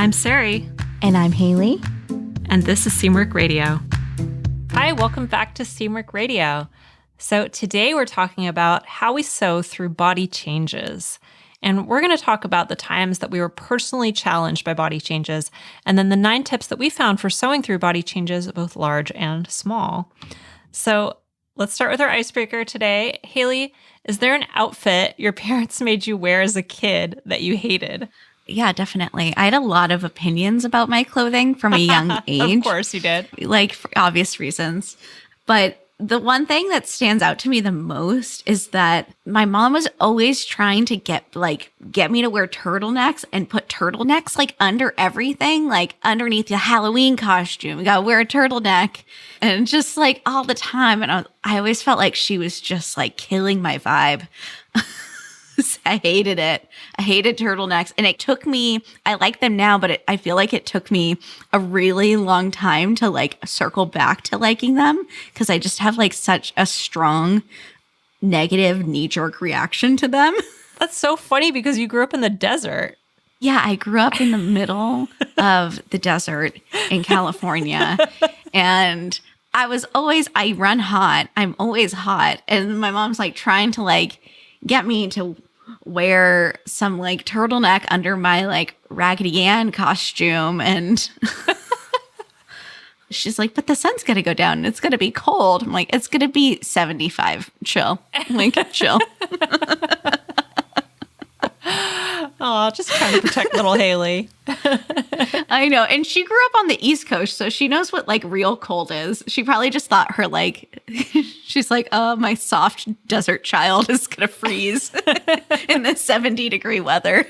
I'm Sarai. And I'm Haley. And this is Seamwork Radio. Hi, welcome back to Seamwork Radio. So today we're talking about how we sew through body changes. And we're going to talk about the times that we were personally challenged by body changes, and then the 9 tips that we found for sewing through body changes, both large and small. So let's start with our icebreaker today. Haley, is there an outfit your parents made you wear as a kid that you hated? Yeah, definitely. I had a lot of opinions about my clothing from a young age. Of course you did. Like, for obvious reasons. But the one thing that stands out to me the most is that my mom was always trying to get me to wear turtlenecks and put turtlenecks like under everything, like underneath the Halloween costume. You gotta wear a turtleneck, and just like all the time. And I always felt like she was just like killing my vibe. I hated it. I hated turtlenecks. And it took me, I like them now, but I feel like it took me a really long time to like circle back to liking them, because I just have like such a strong negative knee-jerk reaction to them. That's so funny because you grew up in the desert. Yeah, I grew up in the middle of the desert in California. And I run hot. I'm always hot. And my mom's like trying to like get me to wear some like turtleneck under my like Raggedy Ann costume. And she's like, but the sun's going to go down and it's going to be cold. I'm like, it's going to be 75. Chill. I'm like, chill. Oh, just trying to protect little Haley. I know. And she grew up on the East Coast, so she knows what like real cold is. She probably just thought her like, she's like, oh, my soft desert child is going to freeze in the 70-degree weather.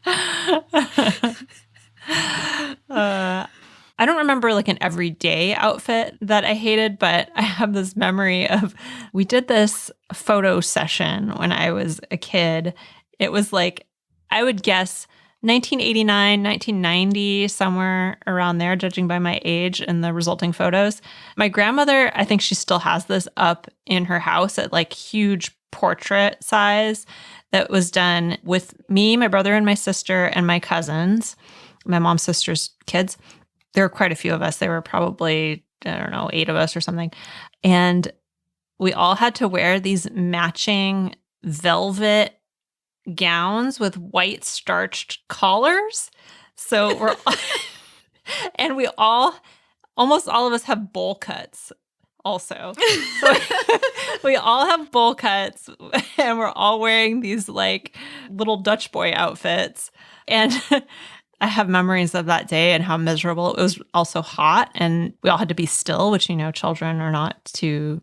I don't remember like an everyday outfit that I hated, but I have this memory of, we did this photo session when I was a kid. It was like, I would guess 1989, 1990, somewhere around there, judging by my age and the resulting photos. My grandmother, I think she still has this up in her house at like huge portrait size that was done with me, my brother and my sister and my cousins, my mom's sister's kids. There were quite a few of us. There were probably, 8 of us or something. And we all had to wear these matching velvet gowns with white starched collars. So and almost all of us have bowl cuts also. So we all have bowl cuts, and we're all wearing these like little Dutch boy outfits. And I have memories of that day and how miserable it was. Also hot, and we all had to be still, which, children are not too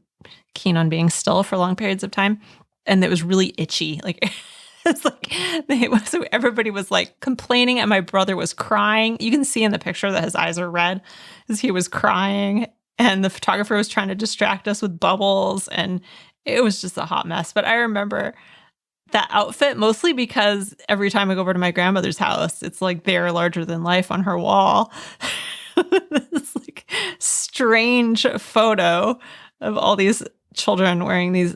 keen on being still for long periods of time. And it was really itchy. Like, it's like, so everybody was like complaining, and my brother was crying. You can see in the picture that his eyes are red as he was crying. And the photographer was trying to distract us with bubbles. And it was just a hot mess. But I remember that outfit mostly because every time I go over to my grandmother's house, it's like they're larger than life on her wall. This like strange photo of all these children wearing these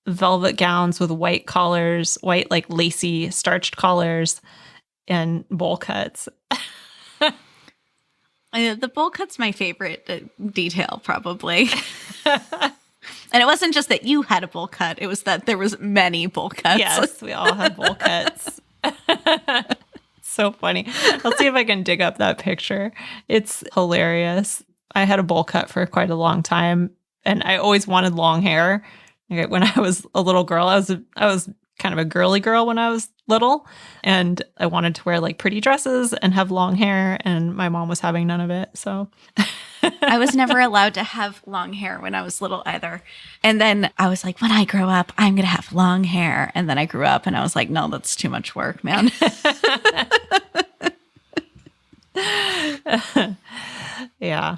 velvet gowns with white collars, white like lacy starched collars, and bowl cuts. The bowl cut's my favorite detail, probably. And it wasn't just that you had a bowl cut; it was that there was many bowl cuts. Yes, we all had bowl cuts. So funny. I'll see if I can dig up that picture. It's hilarious. I had a bowl cut for quite a long time, and I always wanted long hair. When I was a little girl, I was kind of a girly girl when I was little, and I wanted to wear like pretty dresses and have long hair, and my mom was having none of it. So I was never allowed to have long hair when I was little either. And then I was like, when I grow up, I'm going to have long hair. And then I grew up and I was like, no, that's too much work, man. Yeah.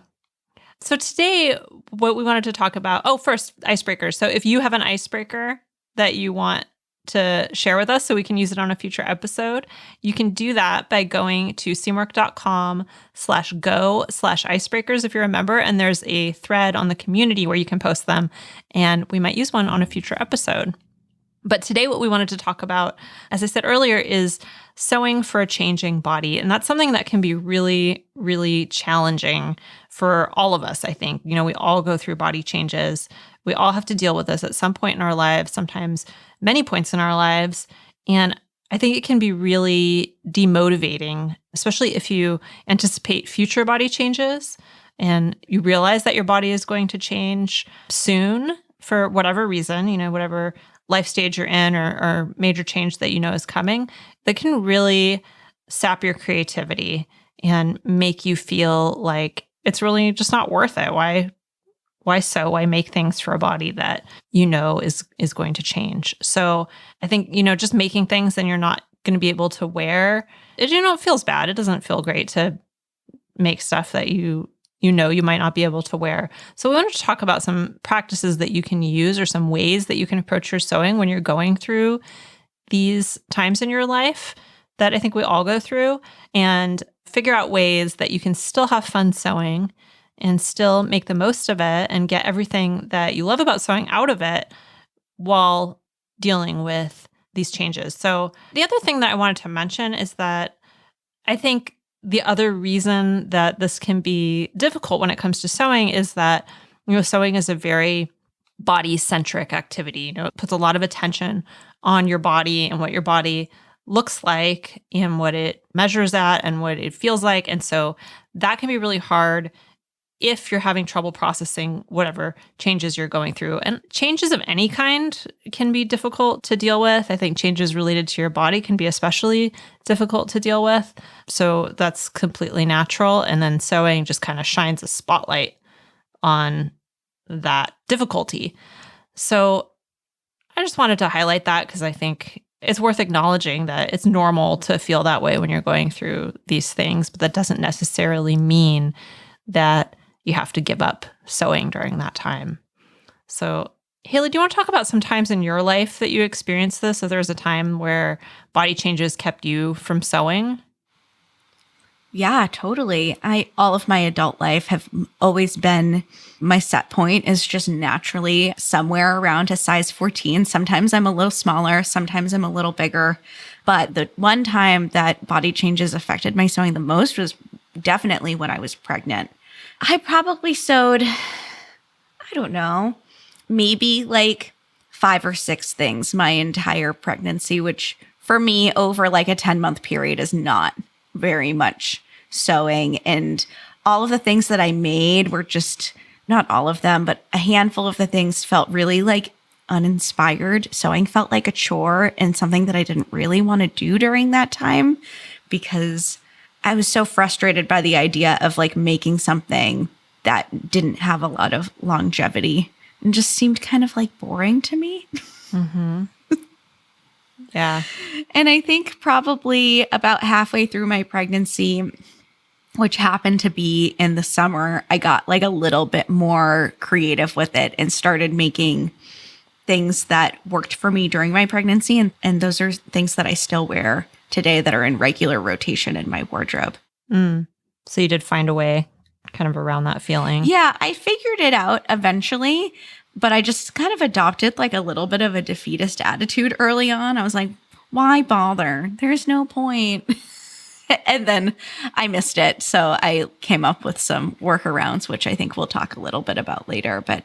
So today, what we wanted to talk about, first, icebreakers. So if you have an icebreaker that you want to share with us so we can use it on a future episode, you can do that by going to seamwork.com/go/icebreakers if you're a member, and there's a thread on the community where you can post them, and we might use one on a future episode. But today what we wanted to talk about, as I said earlier, is sewing for a changing body. And that's something that can be really, really challenging for all of us, I think. You know, we all go through body changes. We all have to deal with this at some point in our lives, sometimes many points in our lives. And I think it can be really demotivating, especially if you anticipate future body changes and you realize that your body is going to change soon for whatever reason, you know, whatever life stage you're in or major change that you know is coming, that can really sap your creativity and make you feel like it's really just not worth it. Why make things for a body that you know is going to change? So I think, you know, just making things and you're not going to be able to wear it, you know, it feels bad. It doesn't feel great to make stuff that you know you might not be able to wear. So we wanted to talk about some practices that you can use or some ways that you can approach your sewing when you're going through these times in your life that I think we all go through, and figure out ways that you can still have fun sewing and still make the most of it and get everything that you love about sewing out of it while dealing with these changes. So the other thing that I wanted to mention is that I think the other reason that this can be difficult when it comes to sewing is that, you know, sewing is a very body-centric activity. You know, it puts a lot of attention on your body and what your body looks like and what it measures at and what it feels like. And so that can be really hard if you're having trouble processing whatever changes you're going through. And changes of any kind can be difficult to deal with. I think changes related to your body can be especially difficult to deal with. So that's completely natural. And then sewing just kind of shines a spotlight on that difficulty. So I just wanted to highlight that because I think it's worth acknowledging that it's normal to feel that way when you're going through these things, but that doesn't necessarily mean that you have to give up sewing during that time. So, Haley, do you want to talk about some times in your life that you experienced this? So there was a time where body changes kept you from sewing? Yeah, totally. All of my adult life have always been, my set point is just naturally somewhere around a size 14. Sometimes I'm a little smaller, sometimes I'm a little bigger. But the one time that body changes affected my sewing the most was definitely when I was pregnant. I probably sewed, I don't know, maybe like 5 or 6 things my entire pregnancy, which for me over like a 10-month period is not very much sewing. And all of the things that I made were just, not all of them, but a handful of the things felt really like uninspired. Sewing felt like a chore and something that I didn't really want to do during that time because I was so frustrated by the idea of like making something that didn't have a lot of longevity and just seemed kind of like boring to me. Mm-hmm. Yeah. And I think probably about halfway through my pregnancy, which happened to be in the summer, I got like a little bit more creative with it and started making things that worked for me during my pregnancy. And those are things that I still wear today that are in regular rotation in my wardrobe. So you did find a way kind of around that feeling. Yeah, I figured it out eventually, but I just kind of adopted like a little bit of a defeatist attitude early on. I was like, why bother? There's no point. And then I missed it. So I came up with some workarounds, which I think we'll talk a little bit about later. But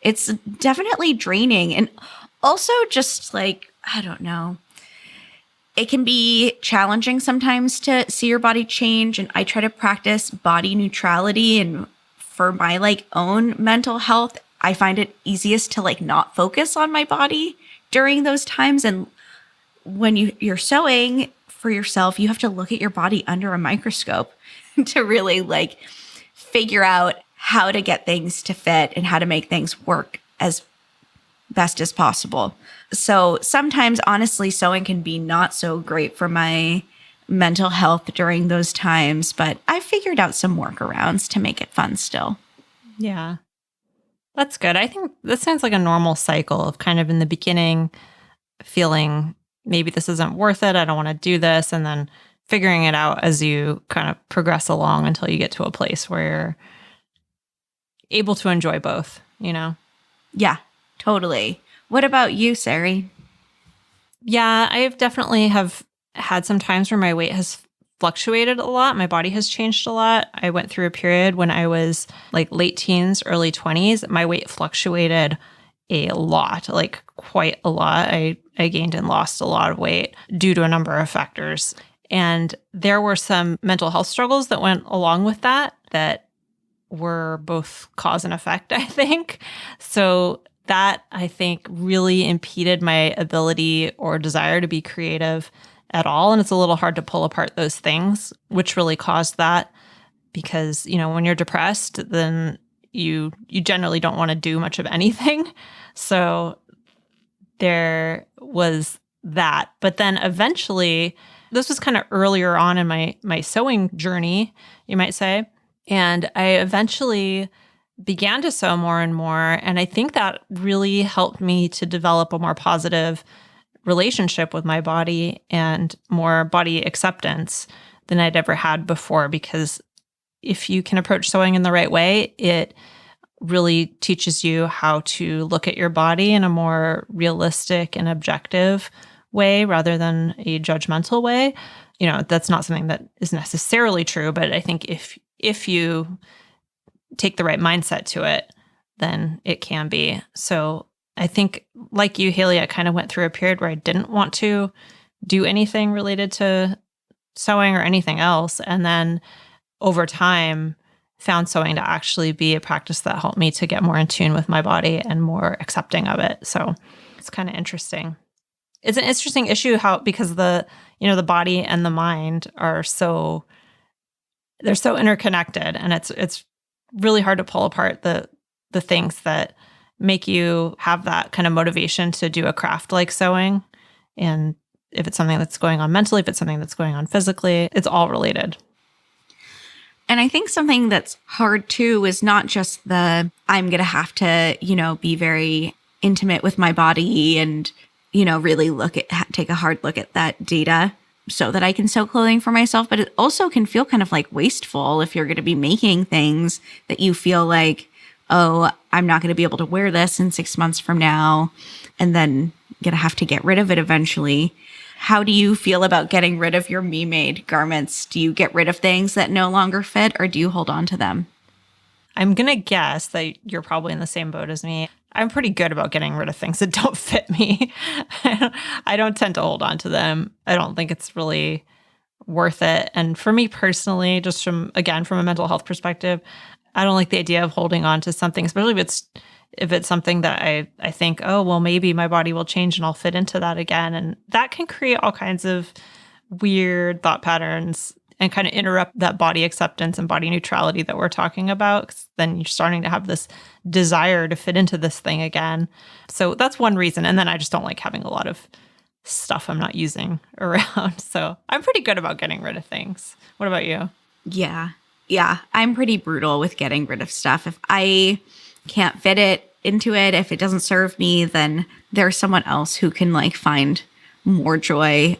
it's definitely draining. And also just like, I don't know. It can be challenging sometimes to see your body change. And I try to practice body neutrality. And for my like own mental health, I find it easiest to like not focus on my body during those times. And when you're sewing for yourself, you have to look at your body under a microscope to really like figure out how to get things to fit and how to make things work as best as possible. So sometimes, honestly, sewing can be not so great for my mental health during those times, but I figured out some workarounds to make it fun still. Yeah. That's good. I think this sounds like a normal cycle of kind of in the beginning feeling maybe this isn't worth it. I don't want to do this. And then figuring it out as you kind of progress along until you get to a place where you're able to enjoy both, you know? Yeah, totally. What about you, Sarai? Yeah, I have definitely have had some times where my weight has fluctuated a lot. My body has changed a lot. I went through a period when I was like late teens, early 20s. My weight fluctuated a lot, like quite a lot. I gained and lost a lot of weight due to a number of factors. And there were some mental health struggles that went along with that were both cause and effect, I think. So that I think really impeded my ability or desire to be creative at all. And it's a little hard to pull apart those things, which really caused that because, when you're depressed, then you generally don't want to do much of anything. So there was that. But then eventually, this was kind of earlier on in my sewing journey, you might say. And I eventually began to sew more and more. And I think that really helped me to develop a more positive relationship with my body and more body acceptance than I'd ever had before. Because if you can approach sewing in the right way, it really teaches you how to look at your body in a more realistic and objective way rather than a judgmental way. That's not something that is necessarily true, but I think if you take the right mindset to it, then it can be. So I think, like you, Haley, I kind of went through a period where I didn't want to do anything related to sewing or anything else. And then over time, found sewing to actually be a practice that helped me to get more in tune with my body and more accepting of it. So it's kind of interesting. It's an interesting issue because the body and the mind they're so interconnected, and it's really hard to pull apart the things that make you have that kind of motivation to do a craft like sewing. And if it's something that's going on mentally, if it's something that's going on physically, it's all related. And I think something that's hard too is not just I'm going to have to, be very intimate with my body and, really take a hard look at that data so that I can sew clothing for myself. But it also can feel kind of like wasteful if you're going to be making things that you feel like, oh, I'm not going to be able to wear this in 6 months from now, and then going to have to get rid of it eventually. How do you feel about getting rid of your me-made garments? Do you get rid of things that no longer fit, or do you hold on to them? I'm going to guess that you're probably in the same boat as me. I'm pretty good about getting rid of things that don't fit me. I don't tend to hold on to them. I don't think it's really worth it. And for me personally, just from a mental health perspective, I don't like the idea of holding on to something, especially if it's something that I think, oh, well, maybe my body will change and I'll fit into that again. And that can create all kinds of weird thought patterns and kind of interrupt that body acceptance and body neutrality that we're talking about. 'Cause then you're starting to have this desire to fit into this thing again. So that's one reason. And then I just don't like having a lot of stuff I'm not using around. So I'm pretty good about getting rid of things. What about you? Yeah. Yeah. I'm pretty brutal with getting rid of stuff. If I can't fit it into it, if it doesn't serve me, then there's someone else who can find more joy.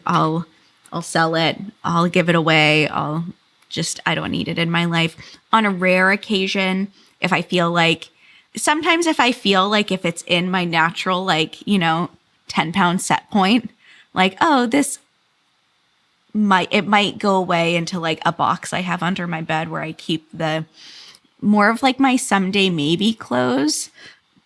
I'll sell it. I'll give it away. I don't need it in my life. On a rare occasion, if I feel like if it's in my natural, 10-pound set point, it might go away into a box I have under my bed where I keep the more of my someday maybe clothes.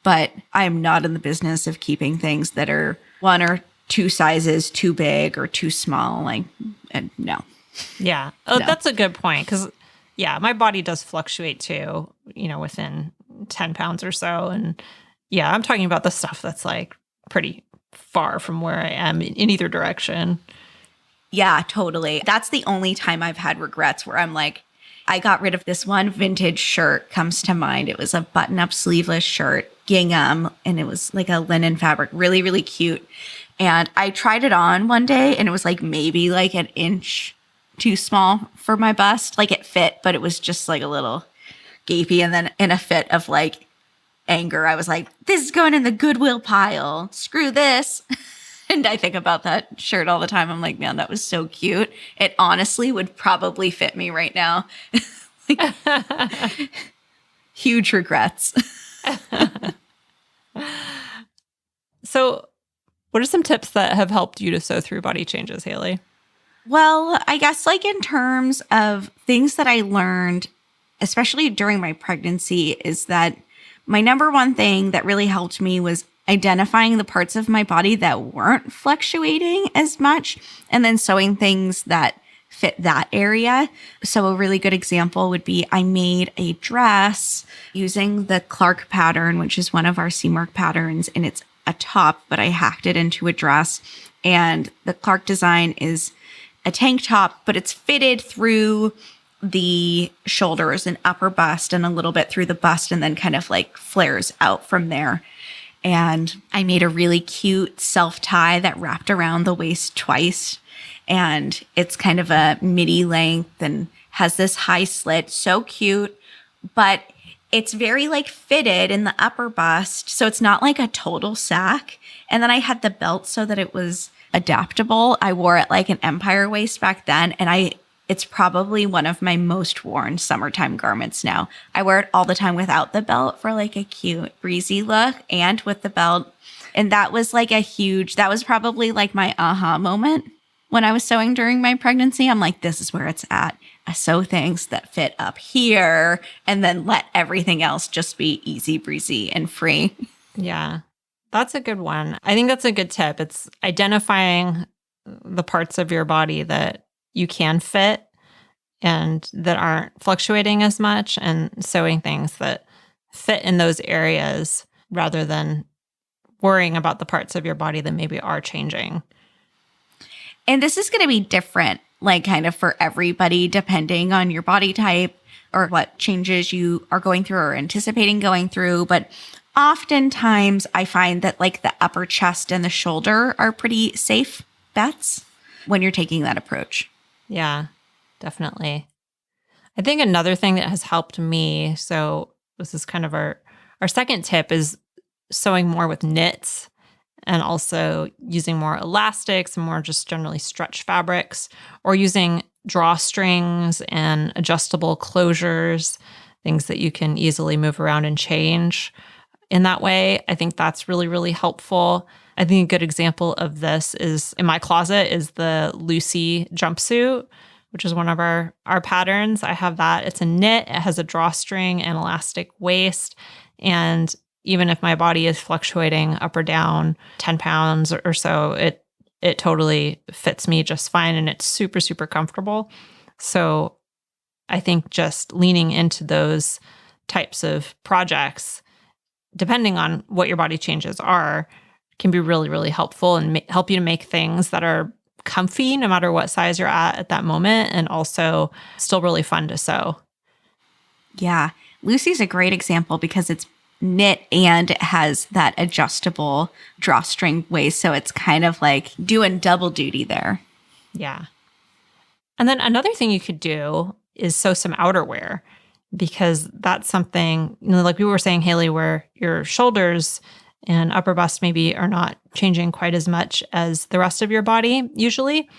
But I'm not in the business of keeping things that are one or two sizes too big or too small. No. Yeah. Oh, no. That's a good point. Because, my body does fluctuate too, within 10 pounds or so. And I'm talking about the stuff that's pretty far from where I am in either direction. Yeah, totally. That's the only time I've had regrets where I'm I got rid of this one vintage shirt comes to mind. It was a button-up sleeveless shirt, gingham, and it was a linen fabric, really, really cute. And I tried it on one day and it was maybe an inch too small for my bust. It fit, but it was just a little gapey. And then in a fit of anger, I was this is going in the Goodwill pile. Screw this. And I think about that shirt all the time. I'm man, that was so cute. It honestly would probably fit me right now. Huge regrets. So What are some tips that have helped you to sew through body changes, Haley? Well, I guess like in terms of things that I learned, especially during my pregnancy, is that my number one thing that really helped me was identifying the parts of my body that weren't fluctuating as much and then sewing things that fit that area. So a really good example would be I made a dress using the Clark pattern, which is one of our Seamark patterns, and it's a top, but I hacked it into a dress. And the Clark design is a tank top, but it's fitted through the shoulders and upper bust and a little bit through the bust and then kind of like flares out from there. And I made a really cute self tie that wrapped around the waist twice. And it's kind of a midi length and has this high slit. So cute, but it's very like fitted in the upper bust. So it's not like a total sack. And then I had the belt so that it was adaptable. I wore it like an empire waist back then. And it's probably one of my most worn summertime garments now. I wear it all the time without the belt for like a cute breezy look and with the belt. And that was like that was probably like my aha moment when I was sewing during my pregnancy. I'm like, this is where it's at. I sew things that fit up here and then let everything else just be easy breezy and free. Yeah, that's a good one. I think that's a good tip. It's identifying the parts of your body that you can fit and that aren't fluctuating as much and sewing things that fit in those areas rather than worrying about the parts of your body that maybe are changing. And this is going to be different, like kind of for everybody, depending on your body type or what changes you are going through or anticipating going through. But oftentimes I find that like the upper chest and the shoulder are pretty safe bets when you're taking that approach. Yeah, definitely. I think another thing that has helped me, so this is kind of our second tip, is sewing more with knits and also using more elastics and more just generally stretch fabrics, or using drawstrings and adjustable closures, things that you can easily move around and change in that way. I think that's really, really helpful. I think a good example of this is in my closet is the Lucy jumpsuit, which is one of our patterns. I have that. It's a knit. It has a drawstring and elastic waist. And even if my body is fluctuating up or down 10 pounds or so, it totally fits me just fine. And it's super, super comfortable. So I think just leaning into those types of projects, depending on what your body changes are, can be really, really helpful and help you to make things that are comfy no matter what size you're at that moment, and also still really fun to sew. Yeah. Lucy's a great example because it's knit and it has that adjustable drawstring waist. So it's kind of like doing double duty there. Yeah. And then another thing you could do is sew some outerwear, because that's something, like we were saying, Haley, where your shoulders and upper bust maybe are not changing quite as much as the rest of your body usually.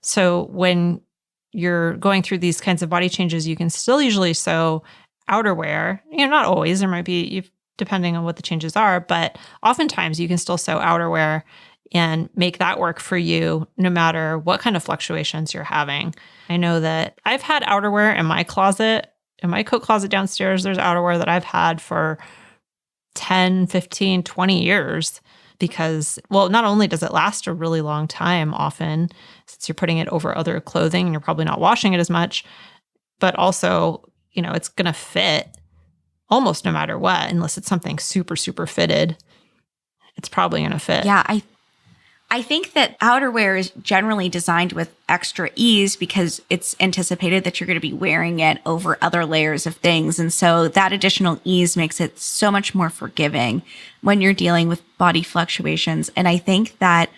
So when you're going through these kinds of body changes, you can still usually sew outerwear. Not always. There might be, depending on what the changes are, but oftentimes you can still sew outerwear and make that work for you no matter what kind of fluctuations you're having. I know that I've had outerwear in my closet, in my coat closet downstairs. There's outerwear that I've had for 10, 15, 20 years because, well, not only does it last a really long time often, since you're putting it over other clothing and you're probably not washing it as much, but also, it's going to fit almost no matter what, unless it's something super, super fitted. It's probably going to fit. Yeah, I think that outerwear is generally designed with extra ease because it's anticipated that you're going to be wearing it over other layers of things. And so that additional ease makes it so much more forgiving when you're dealing with body fluctuations. And I think that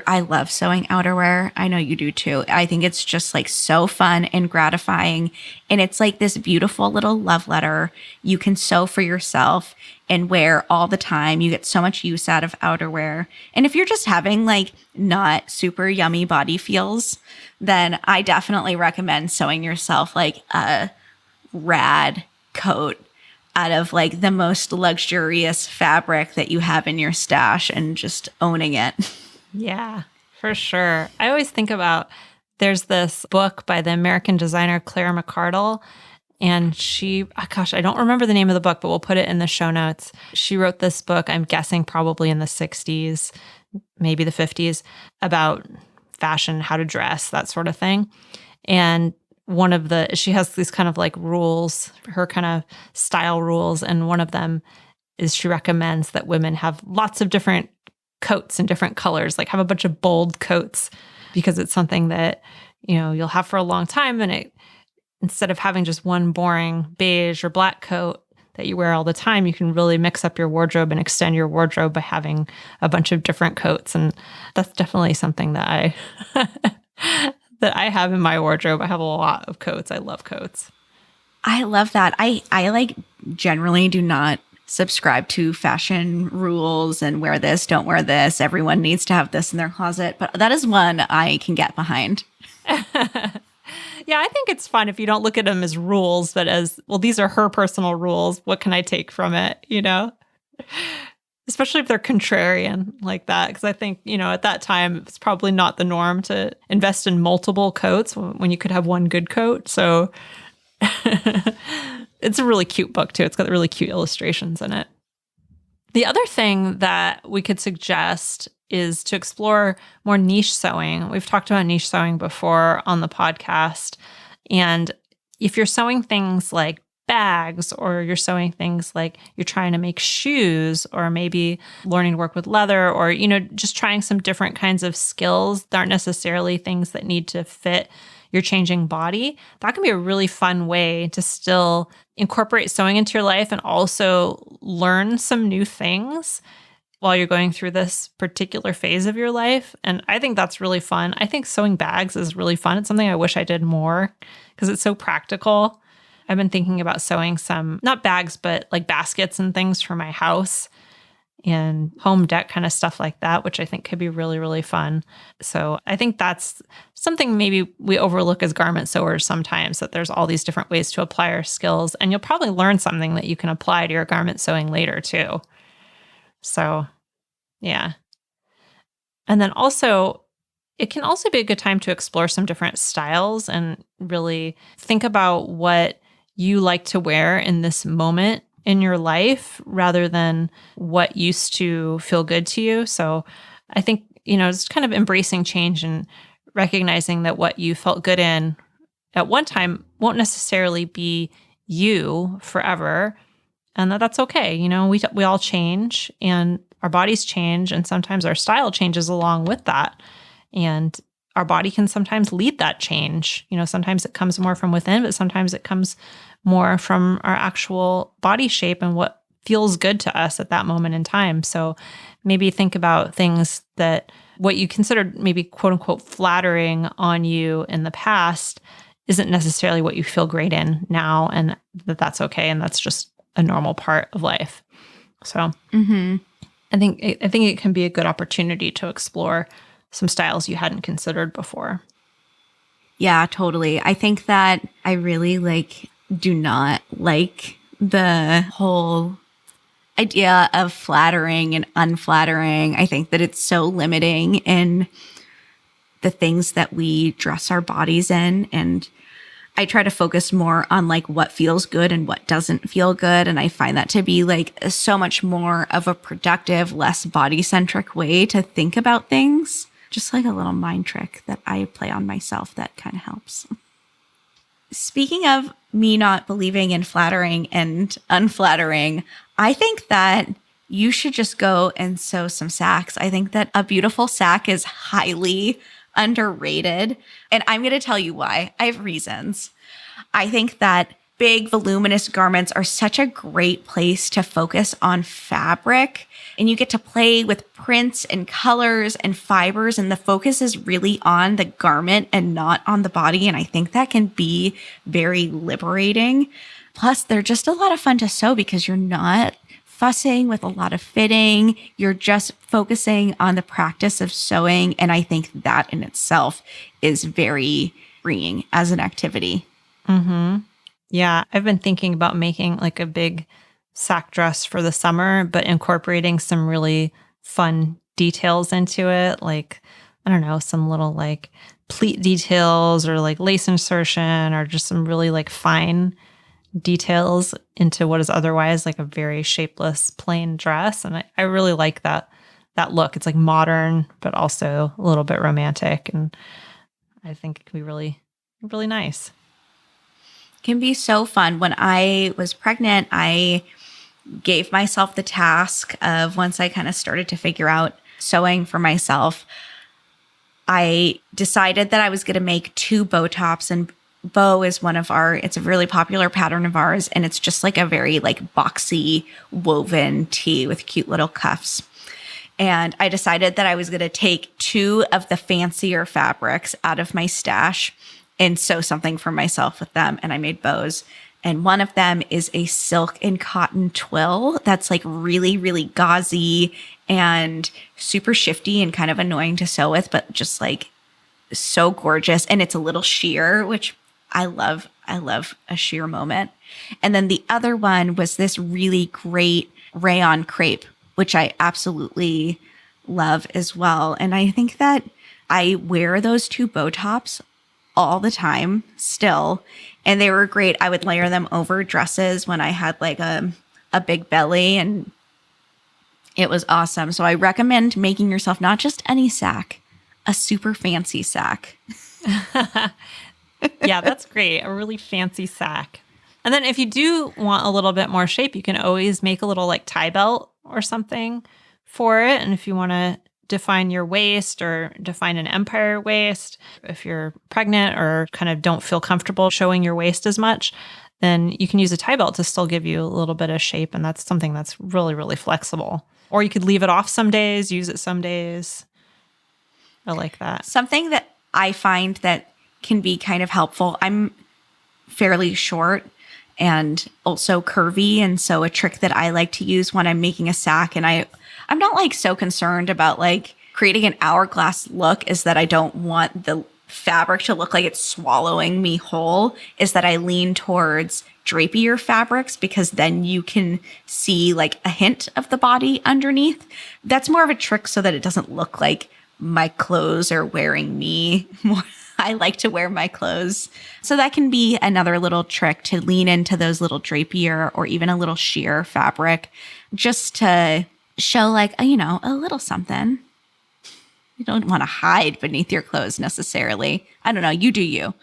I love sewing outerwear. I know you do too. I think it's just like so fun and gratifying. And it's like this beautiful little love letter you can sew for yourself and wear all the time. You get so much use out of outerwear. And if you're just having like not super yummy body feels, then I definitely recommend sewing yourself like a rad coat out of like the most luxurious fabric that you have in your stash and just owning it. Yeah, for sure. I always think about there's this book by the American designer Claire McCardle. And she, oh gosh, I don't remember the name of the book, but we'll put it in the show notes. She wrote this book, I'm guessing probably in the 60s, maybe the 50s, about fashion, how to dress, that sort of thing. And she has these kind of like rules, her kind of style rules. And one of them is she recommends that women have lots of different coats in different colors, like have a bunch of bold coats, because it's something that, you'll have for a long time. And instead of having just one boring beige or black coat that you wear all the time, you can really mix up your wardrobe and extend your wardrobe by having a bunch of different coats. And that's definitely something that I that I have in my wardrobe. I have a lot of coats. I love coats. I love that. I like generally do not subscribe to fashion rules and wear this, don't wear this. Everyone needs to have this in their closet. But that is one I can get behind. Yeah, I think it's fun if you don't look at them as rules, but as, well, these are her personal rules. What can I take from it, Especially if they're contrarian like that. Because I think, at that time, it's probably not the norm to invest in multiple coats when you could have one good coat. So it's a really cute book, too. It's got really cute illustrations in it. The other thing that we could suggest is to explore more niche sewing. We've talked about niche sewing before on the podcast. And if you're sewing things like bags, or you're sewing things like you're trying to make shoes, or maybe learning to work with leather, or, just trying some different kinds of skills that aren't necessarily things that need to fit your changing body, that can be a really fun way to still incorporate sewing into your life and also learn some new things while you're going through this particular phase of your life. And I think that's really fun. I think sewing bags is really fun. It's something I wish I did more because it's so practical. I've been thinking about sewing some, not bags, but like baskets and things for my house and home deck kind of stuff like that, which I think could be really, really fun. So I think that's something maybe we overlook as garment sewers sometimes, that there's all these different ways to apply our skills. And you'll probably learn something that you can apply to your garment sewing later too. So, yeah. And then also, it can also be a good time to explore some different styles and really think about what you like to wear in this moment in your life rather than what used to feel good to you. So I think, it's kind of embracing change and recognizing that what you felt good in at one time won't necessarily be you forever. And that's okay. We all change and our bodies change, and sometimes our style changes along with that. And our body can sometimes lead that change. Sometimes it comes more from within, but sometimes it comes more from our actual body shape and what feels good to us at that moment in time. So maybe think about things that what you considered maybe quote unquote flattering on you in the past isn't necessarily what you feel great in now, and that's okay. And that's just a normal part of life. So I think it can be a good opportunity to explore some styles you hadn't considered before. Yeah, totally. I think that I really do not like the whole idea of flattering and unflattering. I think that it's so limiting in the things that we dress our bodies in. And I try to focus more on what feels good and what doesn't feel good. And I find that to be so much more of a productive, less body-centric way to think about things. Just like a little mind trick that I play on myself that kind of helps. Speaking of me not believing in flattering and unflattering, I think that you should just go and sew some sacks. I think that a beautiful sack is highly underrated. And I'm going to tell you why. I have reasons. I think that big, voluminous garments are such a great place to focus on fabric. And you get to play with prints and colors and fibers. And the focus is really on the garment and not on the body. And I think that can be very liberating. Plus, they're just a lot of fun to sew because you're not fussing with a lot of fitting. You're just focusing on the practice of sewing. And I think that in itself is very freeing as an activity. Mm-hmm. Yeah, I've been thinking about making like a big sack dress for the summer, but incorporating some really fun details into it. Like, I don't know, some little like pleat details or like lace insertion or just some really like fine details into what is otherwise like a very shapeless plain dress. And I really like that look. It's like modern, but also a little bit romantic. And I think it can be really, really nice. Can be so fun. When I was pregnant, I gave myself the task of, once I kind of started to figure out sewing for myself, I decided that I was going to make 2 bow tops. And bow is it's a really popular pattern of ours. And it's just like a very like boxy woven tee with cute little cuffs. And I decided that I was going to take 2 of the fancier fabrics out of my stash and sew something for myself with them. And I made bows. And one of them is a silk and cotton twill that's like really, really gauzy and super shifty and kind of annoying to sew with, but just like so gorgeous. And it's a little sheer, which I love. I love a sheer moment. And then the other one was this really great rayon crepe, which I absolutely love as well. And I think that I wear those 2 bow tops all the time still. And they were great. I would layer them over dresses when I had like a big belly, and it was awesome. So I recommend making yourself not just any sack, a super fancy sack. Yeah, that's great. A really fancy sack. And then if you do want a little bit more shape, you can always make a little like tie belt or something for it. And if you want to define your waist or define an empire waist, if you're pregnant or kind of don't feel comfortable showing your waist as much, then you can use a tie belt to still give you a little bit of shape. And that's something that's really, really flexible. Or you could leave it off some days, use it some days. I like that. Something that I find that can be kind of helpful. I'm fairly short and also curvy. And so a trick that I like to use when I'm making a sack, and I'm not like so concerned about like creating an hourglass look, is that I don't want the fabric to look like it's swallowing me whole, is that I lean towards drapier fabrics, because then you can see like a hint of the body underneath. That's more of a trick so that it doesn't look like my clothes are wearing me more. I like to wear my clothes. So that can be another little trick, to lean into those little drapier or even a little sheer fabric, just to show like, a little something. You don't want to hide beneath your clothes necessarily. I don't know. You do you.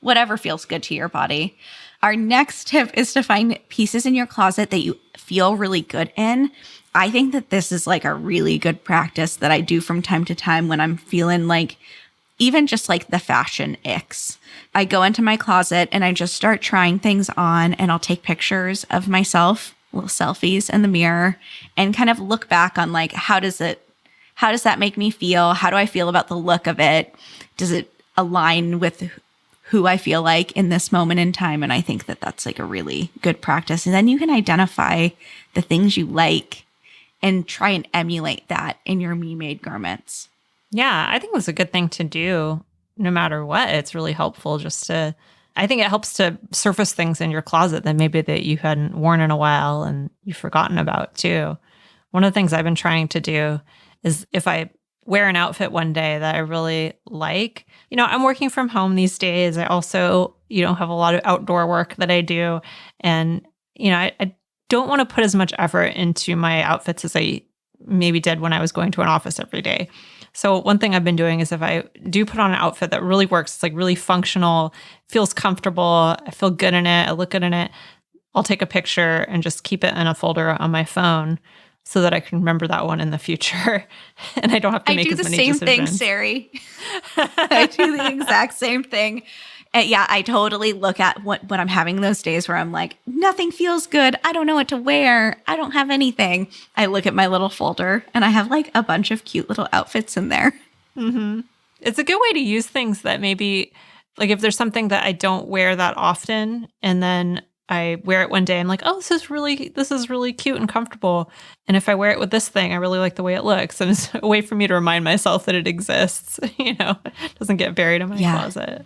Whatever feels good to your body. Our next tip is to find pieces in your closet that you feel really good in. I think that this is like a really good practice that I do from time to time when I'm feeling like, even just like the fashion icks. I go into my closet and I just start trying things on, and I'll take pictures of myself, little selfies in the mirror, and kind of look back on like, how does that make me feel? How do I feel about the look of it? Does it align with who I feel like in this moment in time? And I think that that's like a really good practice. And then you can identify the things you like and try and emulate that in your me-made garments. Yeah, I think it's a good thing to do no matter what. It's really helpful I think it helps to surface things in your closet that maybe that you hadn't worn in a while and you've forgotten about too. One of the things I've been trying to do is, if I wear an outfit one day that I really like, I'm working from home these days. I also, have a lot of outdoor work that I do. And, I don't want to put as much effort into my outfits as I maybe did when I was going to an office every day. So one thing I've been doing is, if I do put on an outfit that really works, it's like really functional, feels comfortable, I feel good in it, I look good in it, I'll take a picture and just keep it in a folder on my phone so that I can remember that one in the future. And I don't have to make as many decisions. I do the same thing, Sari. I do the exact same thing. Yeah, I totally look at when I'm having those days where I'm like, nothing feels good. I don't know what to wear. I don't have anything. I look at my little folder and I have like a bunch of cute little outfits in there. Mm-hmm. It's a good way to use things that maybe, like if there's something that I don't wear that often and then I wear it one day, I'm like, oh, this is really cute and comfortable. And if I wear it with this thing, I really like the way it looks. And it's a way for me to remind myself that it exists, it doesn't get buried in my closet.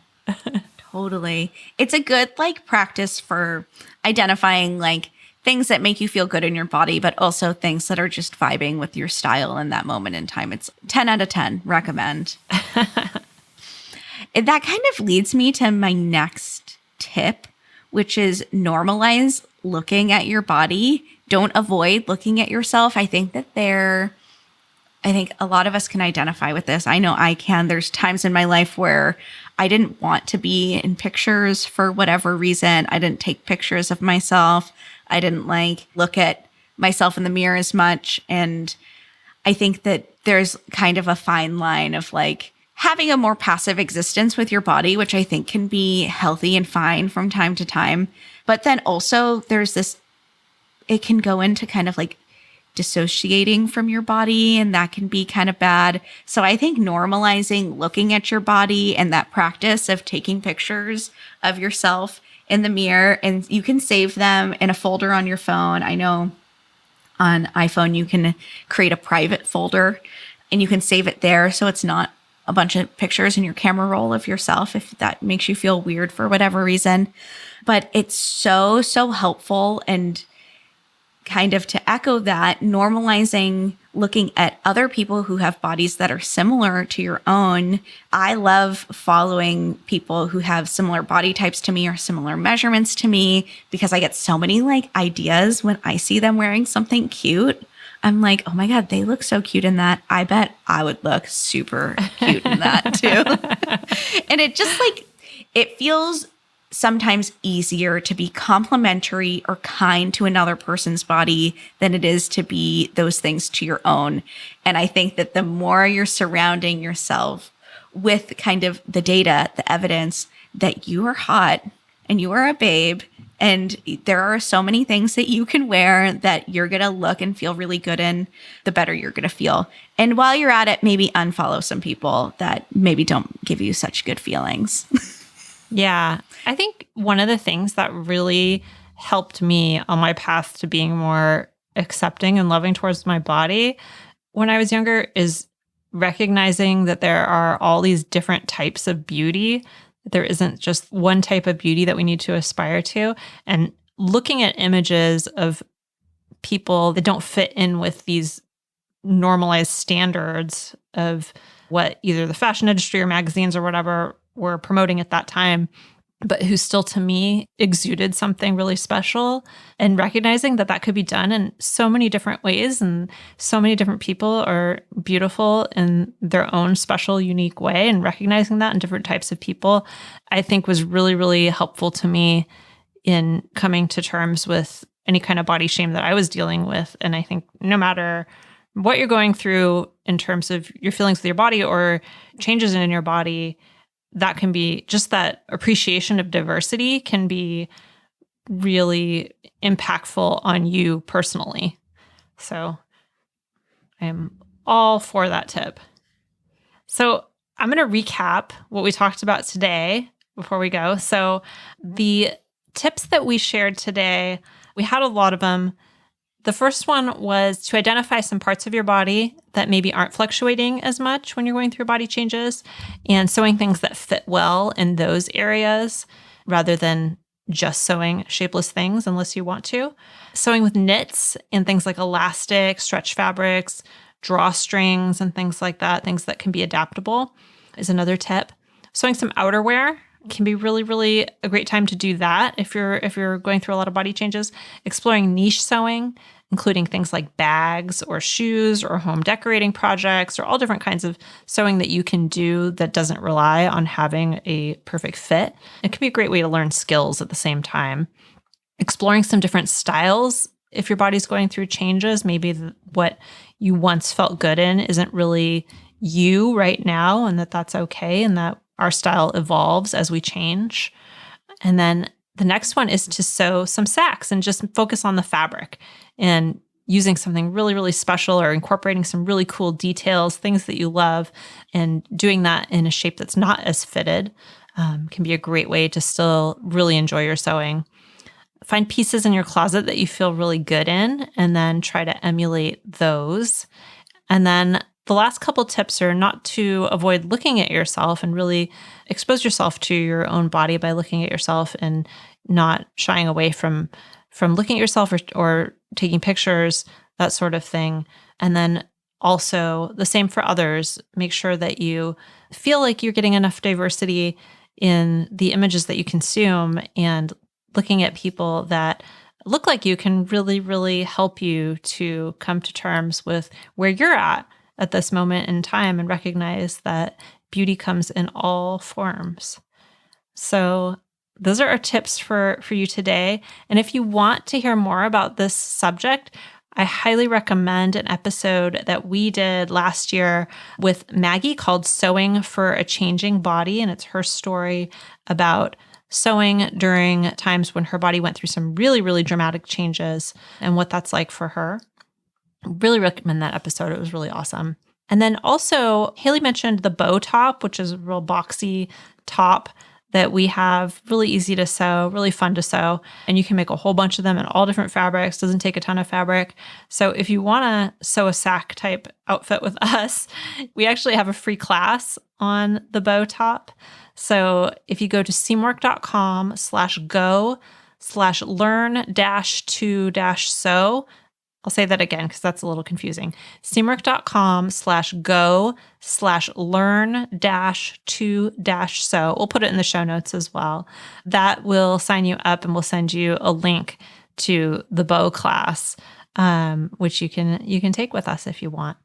Totally. It's a good like practice for identifying like things that make you feel good in your body, but also things that are just vibing with your style in that moment in time. It's 10 out of 10, recommend. That kind of leads me to my next tip, which is normalize looking at your body. Don't avoid looking at yourself. I think a lot of us can identify with this. I know I can. There's times in my life where I didn't want to be in pictures for whatever reason. I didn't take pictures of myself. I didn't like look at myself in the mirror as much. And I think that there's kind of a fine line of like having a more passive existence with your body, which I think can be healthy and fine from time to time. But then also there's this, it can go into kind of like dissociating from your body, and that can be kind of bad. So I think normalizing looking at your body and that practice of taking pictures of yourself in the mirror, and you can save them in a folder on your phone. I know on iPhone you can create a private folder and you can save it there so it's not a bunch of pictures in your camera roll of yourself if that makes you feel weird for whatever reason. But it's so helpful. And kind of to echo that, normalizing looking at other people who have bodies that are similar to your own. I love following people who have similar body types to me or similar measurements to me because I get so many like ideas when I see them wearing something cute. I'm like, oh my God, they look so cute in that. I bet I would look super cute in that too. And it just like, it feels sometimes easier to be complimentary or kind to another person's body than it is to be those things to your own. And I think that the more you're surrounding yourself with kind of the data, the evidence that you are hot and you are a babe, and there are so many things that you can wear that you're going to look and feel really good in, the better you're going to feel. And while you're at it, maybe unfollow some people that maybe don't give you such good feelings. Yeah. I think one of the things that really helped me on my path to being more accepting and loving towards my body when I was younger is recognizing that there are all these different types of beauty. There isn't just one type of beauty that we need to aspire to. And looking at images of people that don't fit in with these normalized standards of what either the fashion industry or magazines or whatever were promoting at that time, but who still to me exuded something really special, and recognizing that that could be done in so many different ways and so many different people are beautiful in their own special, unique way, and recognizing that in different types of people, I think was really, really helpful to me in coming to terms with any kind of body shame that I was dealing with. And I think no matter what you're going through in terms of your feelings with your body or changes in your body, that can be just that appreciation of diversity can be really impactful on you personally. So I'm all for that tip. So I'm going to recap what we talked about today before we go. So the tips that we shared today, we had a lot of them. The first one was to identify some parts of your body that maybe aren't fluctuating as much when you're going through body changes, and sewing things that fit well in those areas rather than just sewing shapeless things unless you want to. Sewing with knits and things like elastic, stretch fabrics, drawstrings, and things like that, things that can be adaptable is another tip. Sewing some outerwear can be really, really a great time to do that if you're going through a lot of body changes. Exploring niche sewing, including things like bags or shoes or home decorating projects or all different kinds of sewing that you can do that doesn't rely on having a perfect fit. It can be a great way to learn skills at the same time. Exploring some different styles. If your body's going through changes, maybe what you once felt good in isn't really you right now, and that's okay, and that our style evolves as we change. And then the next one is to sew some sacks and just focus on the fabric and using something really, really special or incorporating some really cool details, things that you love, and doing that in a shape that's not as fitted can be a great way to still really enjoy your sewing. Find pieces in your closet that you feel really good in and then try to emulate those. And then the last couple tips are not to avoid looking at yourself and really expose yourself to your own body by looking at yourself and not shying away from looking at yourself or taking pictures, that sort of thing. And then also the same for others. Make sure that you feel like you're getting enough diversity in the images that you consume, and looking at people that look like you can really, really help you to come to terms with where you're at this moment in time and recognize that beauty comes in all forms. So those are our tips for you today. And if you want to hear more about this subject, I highly recommend an episode that we did last year with Maggie called Sewing for a Changing Body. And it's her story about sewing during times when her body went through some really, really dramatic changes and what that's like for her. Really recommend that episode. It was really awesome. And then also, Haley mentioned the bow top, which is a real boxy top that we have, really easy to sew, really fun to sew. And you can make a whole bunch of them in all different fabrics. Doesn't take a ton of fabric. So if you want to sew a sack type outfit with us, we actually have a free class on the bow top. So if you go to seamwork.com/go/learn-to-sew, I'll say that again because that's a little confusing. seamwork.com/go/learn-to-sew. We'll put it in the show notes as well. That will sign you up and we'll send you a link to the bow class, which you can take with us if you want.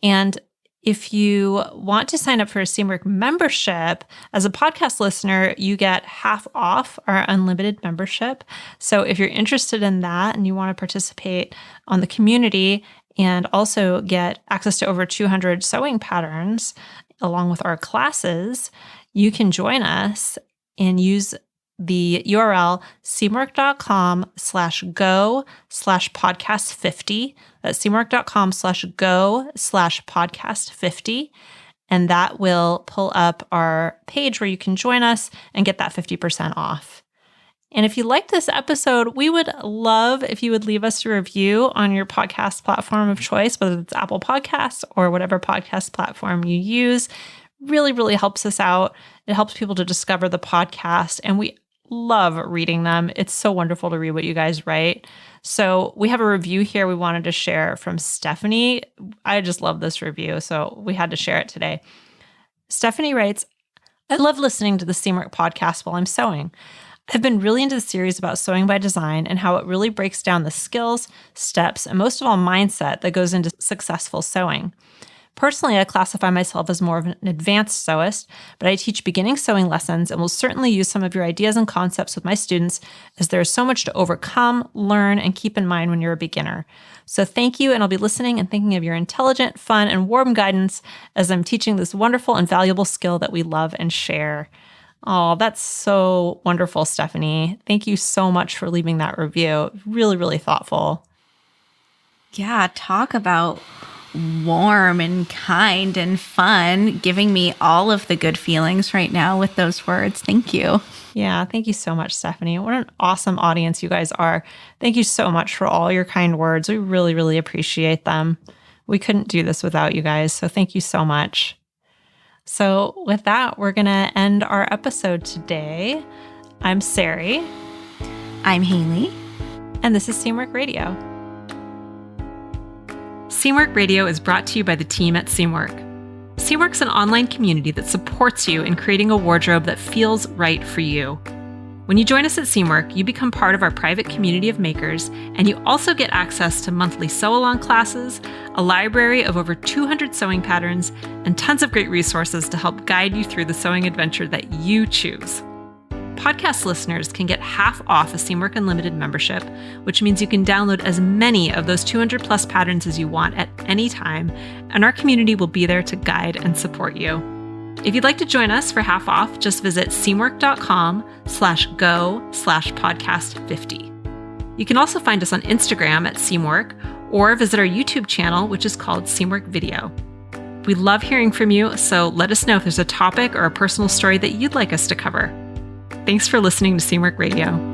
And if you want to sign up for a Seamwork membership, as a podcast listener, you get half off our unlimited membership. So if you're interested in that and you want to participate on the community and also get access to over 200 sewing patterns along with our classes, you can join us and use the URL seamwork.com/go/podcast50. That's seamwork.com/go/podcast50. And that will pull up our page where you can join us and get that 50% off. And if you liked this episode, we would love if you would leave us a review on your podcast platform of choice, whether it's Apple Podcasts or whatever podcast platform you use. Really, really helps us out. It helps people to discover the podcast, and we love reading them. It's so wonderful to read what you guys write. So we have a review here we wanted to share from Stephanie. I just love this review, so we had to share it today. Stephanie writes, I love listening to the Seamwork podcast while I'm sewing. I've been really into the series about sewing by design and how it really breaks down the skills, steps, and most of all mindset that goes into successful sewing. Personally, I classify myself as more of an advanced sewist, but I teach beginning sewing lessons and will certainly use some of your ideas and concepts with my students, as there is so much to overcome, learn, and keep in mind when you're a beginner. So thank you, and I'll be listening and thinking of your intelligent, fun, and warm guidance as I'm teaching this wonderful and valuable skill that we love and share. Oh, that's so wonderful, Stephanie. Thank you so much for leaving that review. Really, really thoughtful. Yeah, talk about warm and kind and fun, giving me all of the good feelings right now with those words. Thank you. Yeah, thank you so much, Stephanie. What an awesome audience you guys are. Thank you so much for all your kind words. We really, really appreciate them. We couldn't do this without you guys, so thank you so much. So with that, we're going to end our episode today. I'm Sarai. I'm Haley. And this is Seamwork Radio. Seamwork Radio is brought to you by the team at Seamwork. Seamwork's an online community that supports you in creating a wardrobe that feels right for you. When you join us at Seamwork, you become part of our private community of makers, and you also get access to monthly sew-along classes, a library of over 200 sewing patterns, and tons of great resources to help guide you through the sewing adventure that you choose. Podcast listeners can get half off a Seamwork Unlimited membership, which means you can download as many of those 200 plus patterns as you want at any time, and our community will be there to guide and support you. If you'd like to join us for half off, just visit seamwork.com/go/podcast50. You can also find us on Instagram at Seamwork, or visit our YouTube channel, which is called Seamwork Video. We love hearing from you, so let us know if there's a topic or a personal story that you'd like us to cover. Thanks for listening to Seamwork Radio.